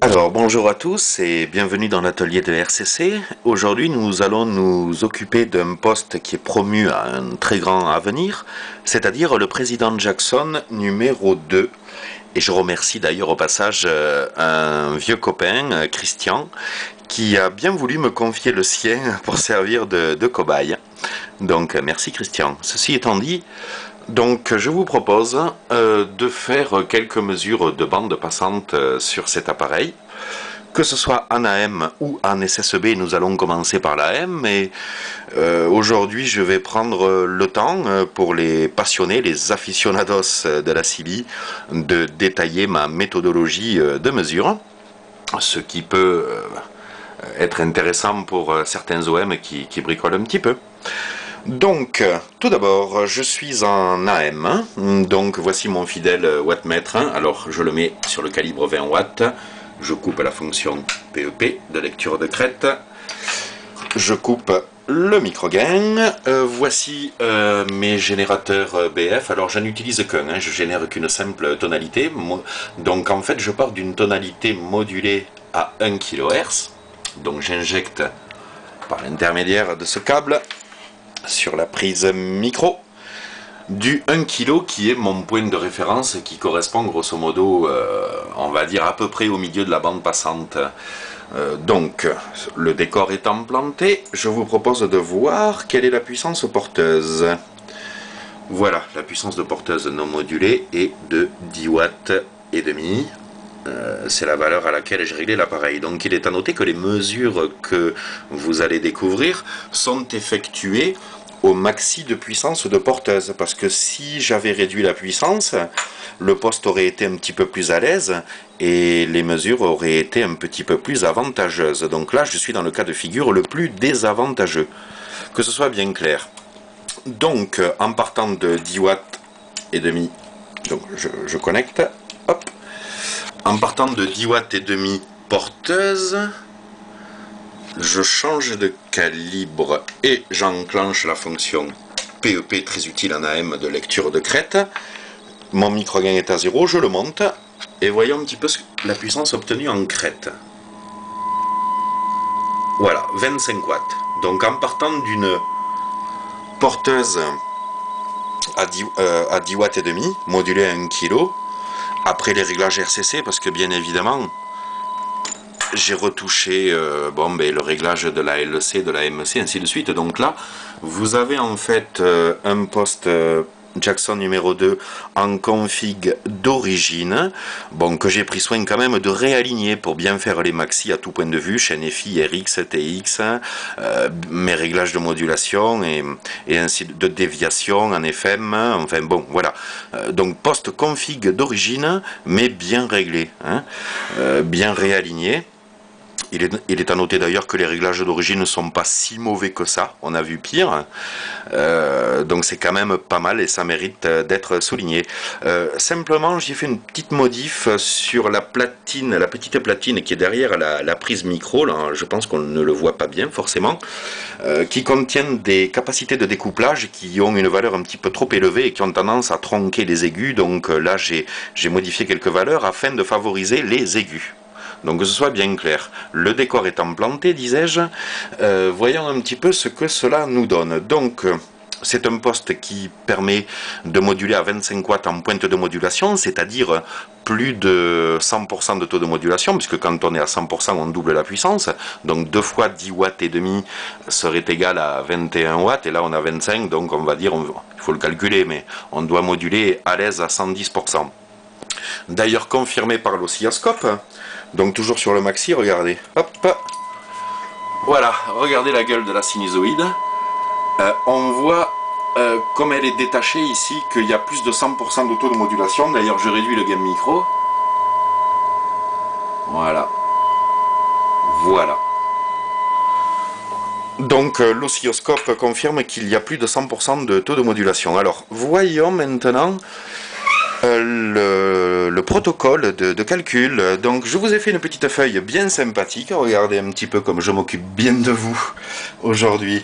Alors bonjour à tous et bienvenue dans l'atelier de RCC. Aujourd'hui nous allons nous occuper d'un poste qui est promu à un très grand avenir, c'est-à-dire le président Jackson numéro 2. Et je remercie d'ailleurs au passage un vieux copain, Christian, qui a bien voulu me confier le sien pour servir de cobaye. Donc merci Christian. Ceci étant dit, donc je vous propose de faire quelques mesures de bande passante sur cet appareil. Que ce soit en AM ou en SSB, nous allons commencer par l'AM, mais aujourd'hui je vais prendre le temps pour les passionnés, les aficionados de la CB, de détailler ma méthodologie de mesure, ce qui peut être intéressant pour certains OM qui bricolent un petit peu. Donc, tout d'abord, je suis en AM, donc voici mon fidèle wattmètre. Alors, je le mets sur le calibre 20 watts. Je coupe la fonction PEP de lecture de crête. Je coupe le micro-gain. Voici mes générateurs BF. Alors je n'utilise qu'un, je génère qu'une simple tonalité. Donc en fait je pars d'une tonalité modulée à 1 kHz. Donc j'injecte par l'intermédiaire de ce câble sur la prise micro du 1 kg qui est mon point de référence, qui correspond grosso modo, on va dire à peu près au milieu de la bande passante. Donc, le décor étant planté, je vous propose de voir quelle est la puissance porteuse. Voilà, la puissance de porteuse non modulée est de 10 watts et demi. C'est la valeur à laquelle j'ai réglé l'appareil. Donc il est à noter que les mesures que vous allez découvrir sont effectuées au maxi de puissance de porteuse, parce que si j'avais réduit la puissance, le poste aurait été un petit peu plus à l'aise et les mesures auraient été un petit peu plus avantageuses. Donc là je suis dans le cas de figure le plus désavantageux, que ce soit bien clair. Donc en partant de 10 watts et demi, donc je connecte, hop, en partant de 10 watts et demi porteuse, je change de calibre et j'enclenche la fonction PEP, très utile en AM de lecture de crête. Mon micro-gain est à 0, je le monte et voyons un petit peu la puissance obtenue en crête. Voilà, 25 watts. Donc en partant d'une porteuse à 10 watts et demi, modulée à 1 kg, après les réglages RCC, parce que bien évidemment j'ai retouché le réglage de la LC, de la MC, ainsi de suite. Donc là, vous avez en fait un poste Jackson numéro 2 en config d'origine, bon, que j'ai pris soin quand même de réaligner pour bien faire les maxi à tout point de vue, chaîne FI, RX, TX, mes réglages de modulation et ainsi de déviation en FM, enfin bon, voilà. Donc poste config d'origine, mais bien réglé, hein, bien réaligné. Il est à noter d'ailleurs que les réglages d'origine ne sont pas si mauvais que ça, on a vu pire, donc c'est quand même pas mal et ça mérite d'être souligné. Simplement j'ai fait une petite modif sur la platine, la petite platine qui est derrière la prise micro, là, je pense qu'on ne le voit pas bien forcément, qui contiennent des capacités de découplage qui ont une valeur un petit peu trop élevée et qui ont tendance à tronquer les aigus, donc là j'ai modifié quelques valeurs afin de favoriser les aigus. Donc que ce soit bien clair. Le décor étant planté, disais-je, voyons un petit peu ce que cela nous donne. Donc c'est un poste qui permet de moduler à 25 watts en pointe de modulation, c'est-à-dire plus de 100% de taux de modulation, puisque quand on est à 100% on double la puissance, donc 2 fois 10 watts et demi serait égal à 21 watts, et là on a 25, donc on va dire, il faut le calculer, mais on doit moduler à l'aise à 110%. D'ailleurs confirmé par l'oscilloscope, donc toujours sur le maxi, regardez, hop, voilà, regardez la gueule de la sinusoïde, on voit comme elle est détachée ici, qu'il y a plus de 100% de taux de modulation. D'ailleurs je réduis le gain micro, voilà, donc l'oscilloscope confirme qu'il y a plus de 100% de taux de modulation. Alors voyons maintenant le protocole de calcul. Donc je vous ai fait une petite feuille bien sympathique, regardez un petit peu comme je m'occupe bien de vous aujourd'hui.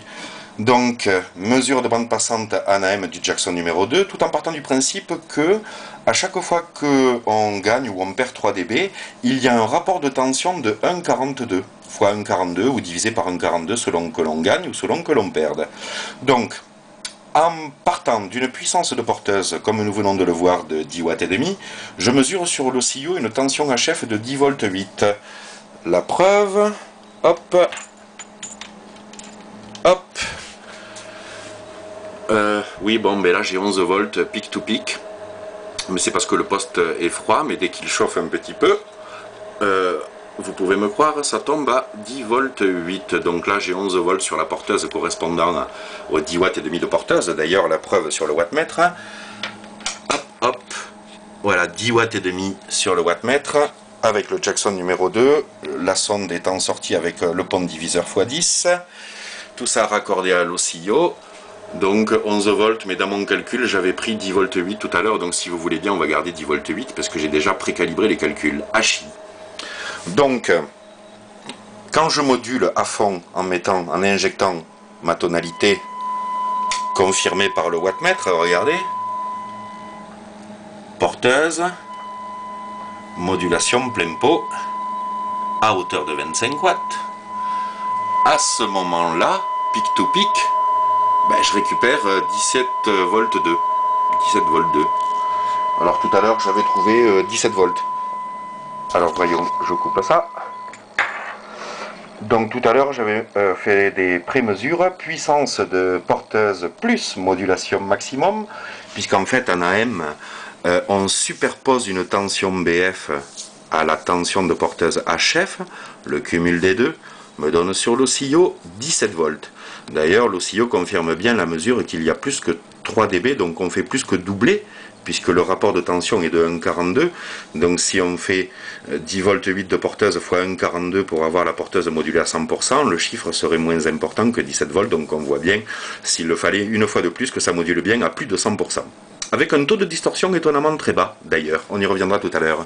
Donc, mesure de bande passante ANAM du Jackson numéro 2, tout en partant du principe que à chaque fois qu'on gagne ou on perd 3 dB, il y a un rapport de tension de 1,42 fois 1,42 ou divisé par 1,42 selon que l'on gagne ou selon que l'on perde. Donc, en partant d'une puissance de porteuse, comme nous venons de le voir, de 10 watts et demi, je mesure sur l'oscillo une tension HF de 10 volts 8. La preuve, hop, hop. Oui, bon, ben là j'ai 11 volts pic to pic, mais c'est parce que le poste est froid, mais dès qu'il chauffe un petit peu, vous pouvez me croire, ça tombe à 10 volts 8. Donc là j'ai 11 volts sur la porteuse correspondant aux 10 watts et demi de porteuse. D'ailleurs la preuve sur le wattmètre. Hop, hop. Voilà, 10 watts et demi sur le wattmètre. Avec le Jackson numéro 2. La sonde étant sortie avec le pont diviseur x10. Tout ça raccordé à l'oscillo. Donc 11 volts, mais dans mon calcul j'avais pris 10 volts 8 tout à l'heure. Donc si vous voulez bien on va garder 10 volts 8 parce que j'ai déjà précalibré les calculs. HI. Donc, quand je module à fond en injectant ma tonalité confirmée par le wattmètre, regardez, porteuse, modulation plein pot, à hauteur de 25 watts. À ce moment-là, pic to pic, ben, je récupère 17 volts 2. 17 volts 2. Alors tout à l'heure j'avais trouvé 17 volts. Alors voyons, je coupe ça. Donc tout à l'heure j'avais fait des pré-mesures, puissance de porteuse plus modulation maximum, puisqu'en fait en AM on superpose une tension BF à la tension de porteuse HF, le cumul des deux me donne sur l'oscillo 17 volts. D'ailleurs l'oscillo confirme bien la mesure qu'il y a plus que 3 dB, donc on fait plus que doubler, puisque le rapport de tension est de 1,42. Donc si on fait 10 volts 8 de porteuse fois 1,42 pour avoir la porteuse modulée à 100%, le chiffre serait moins important que 17 volts. Donc on voit bien, s'il le fallait une fois de plus, que ça module bien à plus de 100%. Avec un taux de distorsion étonnamment très bas, d'ailleurs. On y reviendra tout à l'heure.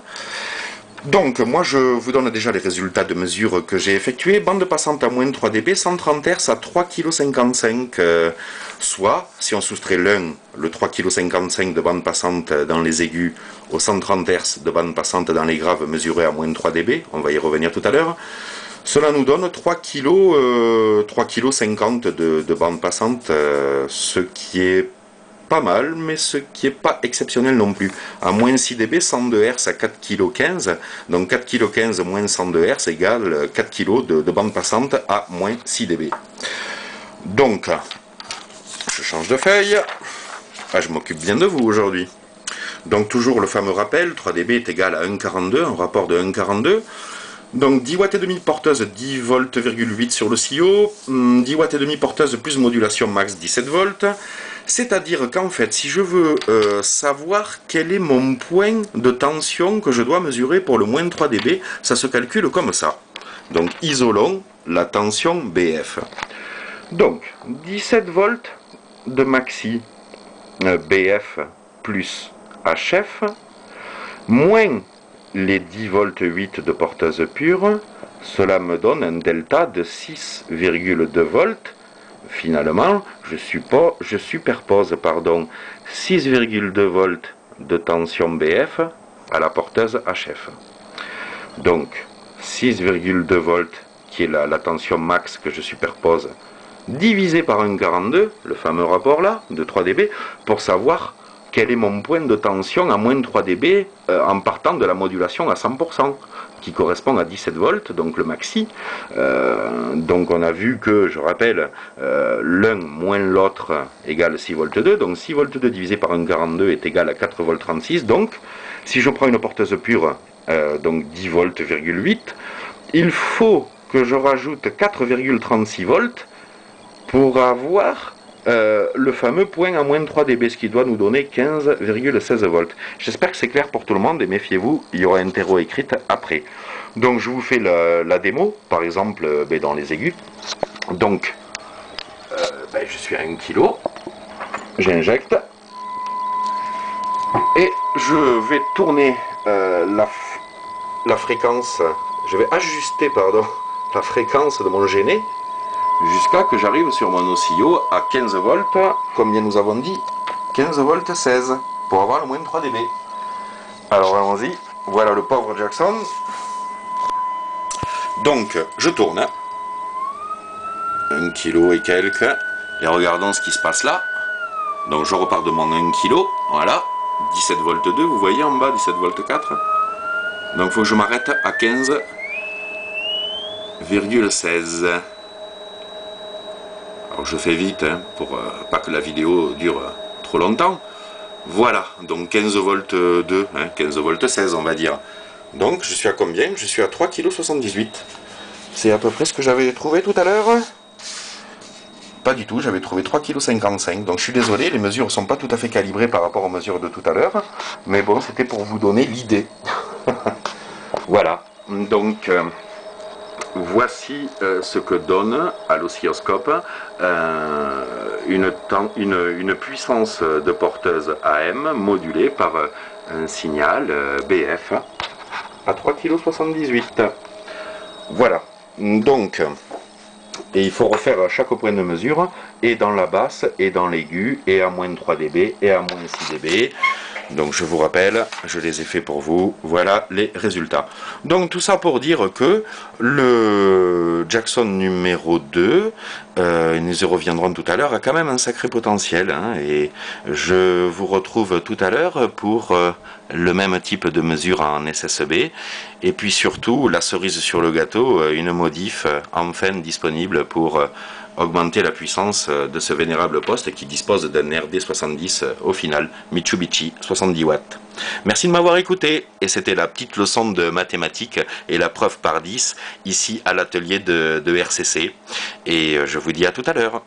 Donc, moi je vous donne déjà les résultats de mesure que j'ai effectués. Bande passante à moins de 3 dB, 130 Hz à 3,55 kg. Soit, si on soustrait le 3,55 kg de bande passante dans les aigus aux 130 Hz de bande passante dans les graves mesurés à moins de 3 dB, on va y revenir tout à l'heure, cela nous donne 3,50 kg de bande passante, ce qui est pas mal, mais ce qui n'est pas exceptionnel non plus. À moins 6 dB, 102 Hz à 4,15 kg, donc 4,15 kg moins 102 Hz égale 4 kg de bande passante à moins 6 dB. Donc, je change de feuille. Ah, je m'occupe bien de vous aujourd'hui. Donc toujours le fameux rappel, 3 dB est égal à 1,42, un rapport de 1,42. Donc 10 watts et demi porteuse, 10 volts 8 sur le CIO, 10 watts et demi porteuse plus modulation max 17 volts. C'est-à-dire qu'en fait, si je veux savoir quel est mon point de tension que je dois mesurer pour le moins 3 dB, ça se calcule comme ça. Donc isolons la tension BF. Donc 17 volts de maxi BF plus HF, moins les 10 volts 8 de porteuse pure, cela me donne un delta de 6,2 volts. Finalement, je superpose 6,2 volts de tension BF à la porteuse HF. Donc 6,2 volts qui est la tension max que je superpose, divisé par 1,42, le fameux rapport là, de 3 dB, pour savoir quel est mon point de tension à moins de 3 dB en partant de la modulation à 100%, qui correspond à 17 volts, donc le maxi. Donc on a vu que, je rappelle, l'un moins l'autre égale 6 volts 2, donc 6 volts 2 divisé par 1,42 est égal à 4 volts 36, donc si je prends une porteuse pure, donc 10 volts, 8, il faut que je rajoute 4,36 volts pour avoir le fameux point à moins de 3 dB, ce qui doit nous donner 15,16 volts. J'espère que c'est clair pour tout le monde, et méfiez-vous, il y aura un terreau écrite après. Donc je vous fais la démo, par exemple dans les aigus. Donc, je suis à 1 kg, j'injecte, et je vais tourner la fréquence, je vais ajuster, pardon, la fréquence de mon gêné jusqu'à que j'arrive sur mon oscillo à 15 volts, combien nous avons dit 15 volts 16, pour avoir le moins de 3 dB. Alors allons-y, voilà le pauvre Jackson. Donc je tourne, 1 kg et quelques, et regardons ce qui se passe là. Donc je repars de mon 1 kg, voilà, 17 volts 2, vous voyez en bas, 17 volts 4. Donc il faut que je m'arrête à 15,16. Alors je fais vite, hein, pour pas que la vidéo dure trop longtemps. Voilà, donc 15 volts 2, hein, 15 volts 16 on va dire. Donc je suis à combien? Je suis à 3,78 kg. C'est à peu près ce que j'avais trouvé tout à l'heure. Pas du tout, j'avais trouvé 3,55 kg. Donc je suis désolé, les mesures ne sont pas tout à fait calibrées par rapport aux mesures de tout à l'heure. Mais bon, c'était pour vous donner l'idée. Voilà, donc voici ce que donne à l'oscilloscope une puissance de porteuse AM modulée par un signal BF à 3,78 kg. Voilà, donc, et il faut refaire à chaque point de mesure, et dans la basse, et dans l'aigu, et à moins 3 dB, et à moins 6 dB. Donc je vous rappelle, je les ai fait pour vous, voilà les résultats. Donc tout ça pour dire que le Jackson numéro 2, nous y reviendrons tout à l'heure, a quand même un sacré potentiel, hein, et je vous retrouve tout à l'heure pour le même type de mesure en SSB, et puis surtout, la cerise sur le gâteau, une modif enfin disponible pour augmenter la puissance de ce vénérable poste qui dispose d'un RD70 au final, Mitsubishi 70 watts. Merci de m'avoir écouté, et c'était la petite leçon de mathématiques et la preuve par 10 ici à l'atelier de RCC, et je vous dis à tout à l'heure.